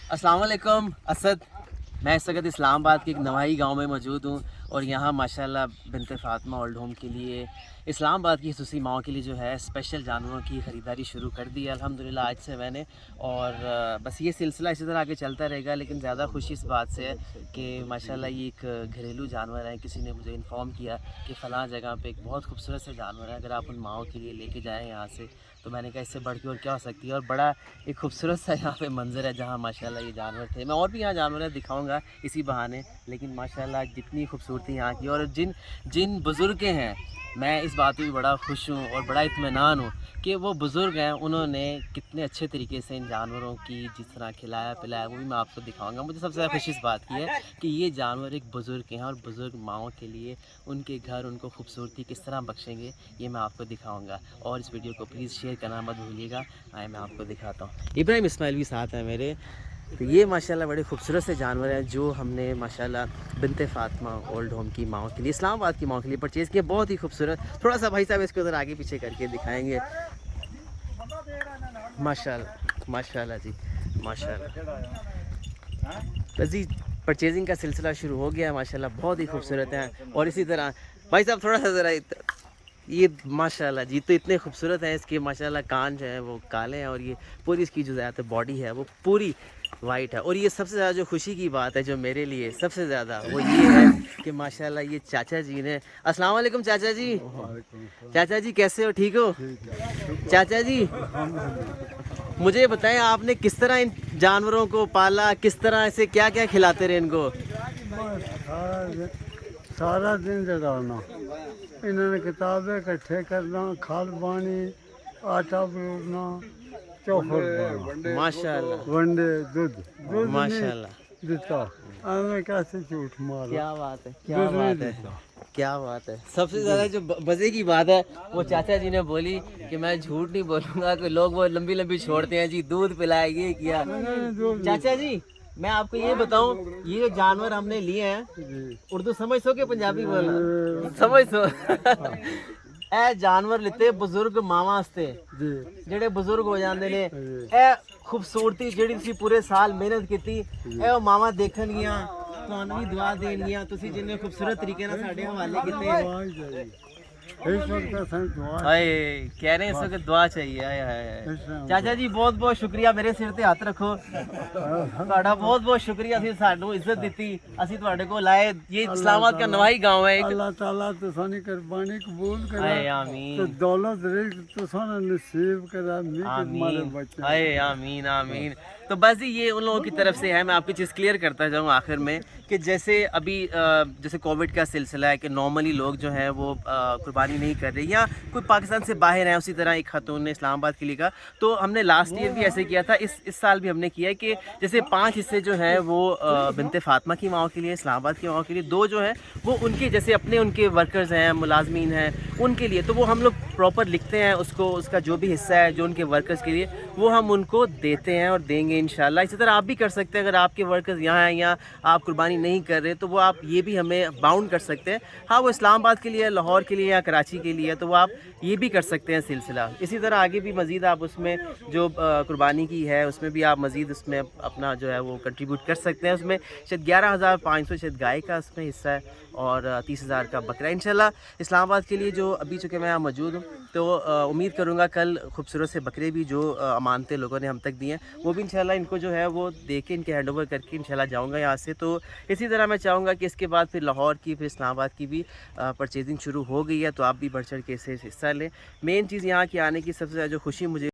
अस्सलाम वालेकुम असद। मैं इस वक्त इस्लाम आबाद के एक नवाही गांव में मौजूद हूं और यहाँ माशाल्लाह बिनते फ़ातिमा ओल्ड होम के लिए इस्लाम आबाद की खसूसी माओं के लिए जो है स्पेशल जानवरों की ख़रीदारी शुरू कर दी है अल्हम्दुलिल्लाह आज से मैंने। और बस ये सिलसिला इसी तरह आगे चलता रहेगा। लेकिन ज़्यादा खुशी इस बात से है कि माशाल्लाह ये एक घरेलू जानवर है। किसी ने मुझे इन्फॉर्म किया कि फ़लाँ जगह पे एक बहुत खूबसूरत से जानवर है, अगर आप उन माओं के लिए लेके जाएँ यहाँ से तो मैंने कहा इससे बढ़ के और क्या हो सकती है। और बड़ा एक खूबसूरत सा यहाँ पे मंज़र है जहाँ माशाल्लाह ये जानवर थे। मैं और भी यहाँ जानवर दिखाऊंगा इसी बहाने, लेकिन माशाल्लाह जितनी खूबसूरती यहाँ की और जिन जिन बुज़ुर्ग हैं, मैं इस बात पे भी बड़ा खुश हूँ और बड़ा इत्मीनान हूँ कि वो बुज़ुर्ग हैं, उन्होंने कितने अच्छे तरीके से इन जानवरों की जिस तरह खिलाया पिलाया वो भी मैं आपको दिखाऊंगा। मुझे सबसे ज़्यादा खुशी इस बात की है कि ये जानवर एक बुज़ुर्ग हैं और बुज़ुर्ग माओं के लिए उनके घर उनको खूबसूरती किस तरह बख्शेंगे ये मैं आपको दिखाऊंगा। और इस वीडियो को प्लीज़ शेयर करना मत भूलिएगा। आए मैं आपको दिखाता हूँ। इब्राहिम इस्माइल भी साथ हैं मेरे। तो ये माशाल्लाह बड़े खूबसूरत से जानवर हैं जो हमने माशाल्लाह बिनते फ़ातिमा ओल्ड होम की माओं के लिए, इस्लाम आबाद की माओं के लिए परचेज़ किया। बहुत ही खूबसूरत। थोड़ा सा भाई साहब इसको उधर आगे पीछे करके दिखाएंगे। माशाल्लाह माशाल्लाह जी माशाल्लाह। बस जी परचेजिंग का सिलसिला शुरू हो गया माशाल्लाह। बहुत ही खूबसूरत हैं। और इसी तरह भाई साहब थोड़ा सा ज़रा ये माशाल्लाह जी तो इतने खूबसूरत हैं। इसके माशाल्लाह कान जो है वो काले हैं और ये पूरी इसकी जो ज़्यादा बॉडी है वो पूरी वाइट है। और ये सबसे ज़्यादा जो खुशी की बात है जो मेरे लिए सबसे ज़्यादा वो ये है कि माशाल्लाह ये चाचा जी ने, अस्सलाम वालेकुम चाचा जी। चाचा जी कैसे हो, ठीक हो? चाचा जी मुझे बताएं आपने किस तरह इन जानवरों को पाला, किस तरह से क्या क्या खिलाते रहे इनको? सारा दिन जगाना, इन्होंने किताबें इकट्ठे करना, खाद पानी, आटा परोसना, चौखट बनाना, माशाल्लाह वंडे दूध माशाल्लाह। देता। हमें कैसे झूठ मारा, क्या बात है, क्या दूध नहीं बात है, देता। क्या बात है। सबसे ज़्यादा जो मज़े की बात है वो चाचा जी ने बोली कि मैं झूठ नहीं बोलूँगा कि लोग वो लंबी लंबी छोड़ते हैं जी, दूध पिलाया ये किया। चाचा जी मैं आपको ये बताऊं, ये जो जानवर हमने लिए हैं, उर्दू समझ सो के पंजाबी बोलना समझ सो ए जानवर लिते बुजुर्ग मावा वास्ते ਜਿਹੜੇ ਬਜ਼ੁਰਗ ਹੋ ਜਾਂਦੇ ਨੇ। ਇਹ ਖੂਬਸੂਰਤੀ ਜਿਹੜੀ ਤੁਸੀਂ ਪੂਰੇ ਸਾਲ ਮਿਹਨਤ ਕੀਤੀ ਇਹ ਉਹ ਮਾਵਾਂ ਦੇਖਣਗੀਆਂ, ਤੁਹਾਨੂੰ ਵੀ ਦੁਆ ਦੇਣਗੀਆਂ। ਤੁਸੀਂ ਜਿੰਨੇ ਖੂਬਸੂਰਤ ਤਰੀਕੇ ਨਾਲ ਸਾਡੇ ਹਵਾਲੇ ਕੀਤੇ। ਹਾਏ ਕਹਿ ਰਹੇ ਇਸ ਵਕਤ ਦੁਆ ਚਾਹੀਏ। ਹਾਏ ਹਾਏ ਚਾਚਾ ਜੀ ਬਹੁਤ ਬਹੁਤ ਸ਼ੁਕਰੀਆ। ਮੇਰੇ ਸਿਰ ਤੇ ਹੱਥ ਰੱਖੋ। ਤੁਹਾਡਾ ਬਹੁਤ ਬਹੁਤ ਸ਼ੁਕਰੀਆ, ਤੁਸੀਂ ਸਾਨੂੰ ਇੱਜ਼ਤ ਦਿੱਤੀ, ਅਸੀਂ ਤੁਹਾਡੇ ਕੋਲ ਆਏ। ਇਹ इस्लामाबाद का नवाही गांव है। अल्लाह ताला तुसानी कुर्बानी कबूल करे, हाय आमीन, तो दौलत रिज़्क़ तुसाना नसीब करे, हमारे बच्चे। हाय आमीन आमीन। तो बस जी ये उन लोगों की तरफ से है। मैं आपकी चीज़ क्लियर करता जाऊँ आखिर में कि जैसे अभी जैसे कोविड का सिलसिला है कि नॉर्मली लोग जो हैं वो कुर्बानी नहीं कर रहे या कोई पाकिस्तान से बाहर हैं, उसी तरह एक खातून ने इस्लामाबाद के लिए कहा। तो हमने लास्ट ईयर भी ऐसे किया था, इस साल भी हमने किया है कि जैसे 5 हिस्से जो हैं वो बिनते फ़ातिमा की माओं के लिए, इस्लामाबाद की माओं के लिए, 2 जो हैं वो उनके जैसे अपने उनके वर्कर्स हैं, मुलाजमीन हैं उनके लिए। तो वो हम लोग प्रॉपर लिखते हैं उसको, उसका जो भी हिस्सा है जो उनके वर्कर्स के लिए वो हम उनको देते हैं और देंगे इंशाल्लाह। इसी तरह आप भी कर सकते हैं। अगर आपके वर्कर्स यहाँ हैं या आप कुर्बानी नहीं कर रहे तो वो आप ये भी हमें बाउंड कर सकते हैं। हाँ वो इस्लामाबाद के लिए, लाहौर के लिए या कराची के लिए, तो वो आप ये भी कर सकते हैं सिलसिला। इसी तरह आगे भी मज़ीद आप उसमें जो कुर्बानी की है उसमें भी आप मज़ीद उसमें अपना जो है वो कंट्रीब्यूट कर सकते हैं। उसमें शायद 11,500 शायद गाय का उसमें हिस्सा है और 30,000 का बकरा। इंशाल्लाह इस्लामाबाद के लिए जो अभी चूँकि मैं यहाँ मौजूद हूँ तो उम्मीद करूँगा कल खूबसूरत से बकरे भी जो अमानतें लोगों ने हम तक दी हैं वो भी इंशाल्लाह इनको जो है वो दे के इनके हैंड ओवर करके इंशाल्लाह जाऊँगा यहाँ से। तो इसी तरह मैं चाहूँगा कि इसके बाद फिर लाहौर की, फिर इस्लामाबाद की भी परचेजिंग शुरू हो गई है। तो आप भी बढ़ चढ़ के इससे हिस्सा लें। मेन चीज़ यहाँ की आने की सबसे ज़्यादा जो खुशी मुझे